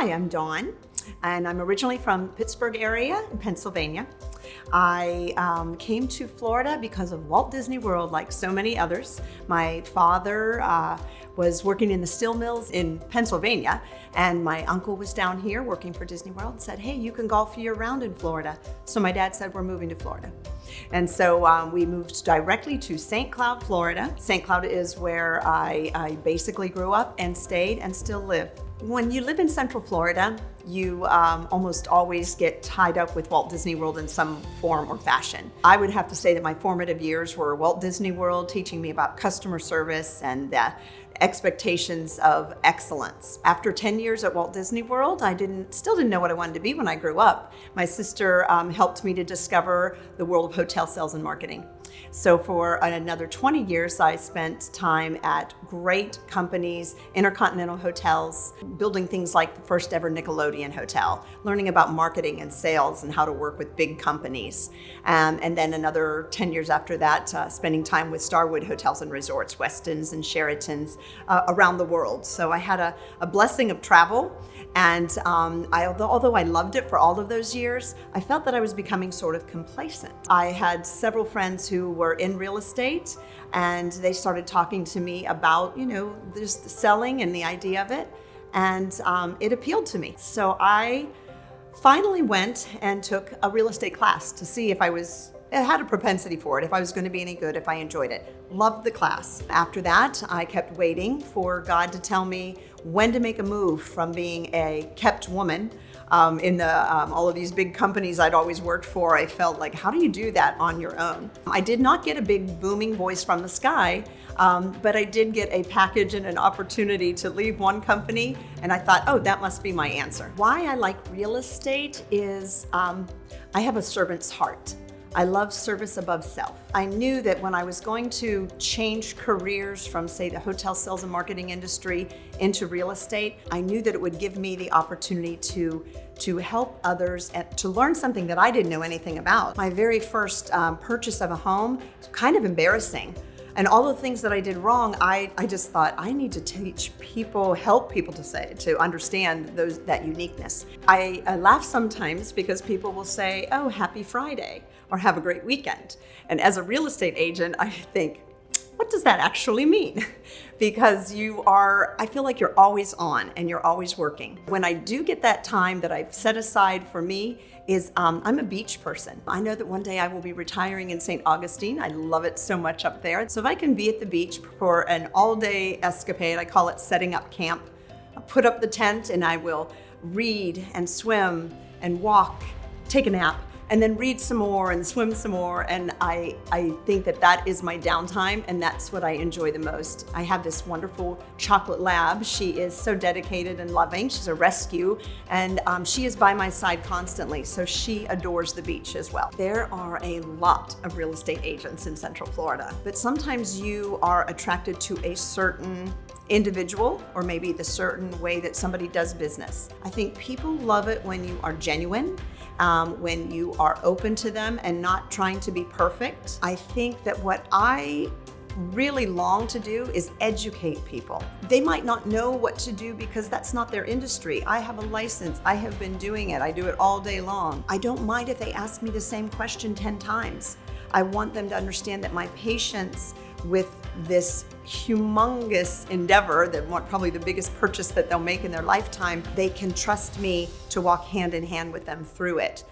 Hi, I'm Dawn, and I'm originally from Pittsburgh area in Pennsylvania. I came to Florida because of Walt Disney World, like so many others. My father was working in the steel mills in Pennsylvania, and my uncle was down here working for Disney World and said, hey, you can golf year-round in Florida. So my dad said, we're moving to Florida. And so we moved directly to St. Cloud, Florida. St. Cloud is where I basically grew up and stayed and still live. When you live in Central Florida, you almost always get tied up with Walt Disney World in some form or fashion. I would have to say that my formative years were Walt Disney World, teaching me about customer service and expectations of excellence. After 10 years at Walt Disney World, I still didn't know what I wanted to be when I grew up. My sister helped me to discover the world of hotel sales and marketing. So for another 20 years, I spent time at great companies, intercontinental hotels, building things like the first ever Nickelodeon hotel, learning about marketing and sales and how to work with big companies. And then another 10 years after that, spending time with Starwood Hotels and Resorts, Westins and Sheratons around the world. So I had a blessing of travel. And although I loved it for all of those years, I felt that I was becoming sort of complacent. I had several friends who were in real estate, and they started talking to me about, just selling and the idea of it, and it appealed to me. So I finally went and took a real estate class to see if I had a propensity for it, if I was going to be any good, if I enjoyed it. Loved the class. After that, I kept waiting for God to tell me when to make a move from being a kept woman in all of these big companies I'd always worked for. I felt like, how do you do that on your own? I did not get a big booming voice from the sky, but I did get a package and an opportunity to leave one company, and I thought, oh, that must be my answer. Why I like real estate is I have a servant's heart. I love service above self. I knew that when I was going to change careers from, say, the hotel sales and marketing industry into real estate, I knew that it would give me the opportunity to help others and to learn something that I didn't know anything about. My very first purchase of a home, kind of embarrassing. And all the things that I did wrong, I just thought, I need to teach people, help people to understand that uniqueness. I laugh sometimes because people will say, oh, happy Friday, or have a great weekend. And as a real estate agent, I think, what does that actually mean? Because I feel like you're always on and you're always working. When I do get that time that I've set aside for me I'm a beach person. I know that one day I will be retiring in St. Augustine. I love it so much up there. So if I can be at the beach for an all-day escapade, I call it setting up camp, I'll put up the tent and I will read and swim and walk, take a nap, and then read some more and swim some more. And I think that is my downtime, and that's what I enjoy the most. I have this wonderful chocolate lab. She is so dedicated and loving. She's a rescue, and she is by my side constantly. So she adores the beach as well. There are a lot of real estate agents in Central Florida, but sometimes you are attracted to a certain individual or maybe the certain way that somebody does business. I think people love it when you are genuine, when you are open to them and not trying to be perfect. I think that what I really long to do is educate people. They might not know what to do because that's not their industry. I have a license. I have been doing it. I do it all day long. I don't mind if they ask me the same question 10 times. I want them to understand that my patience with this humongous endeavor, probably the biggest purchase that they'll make in their lifetime, they can trust me to walk hand in hand with them through it.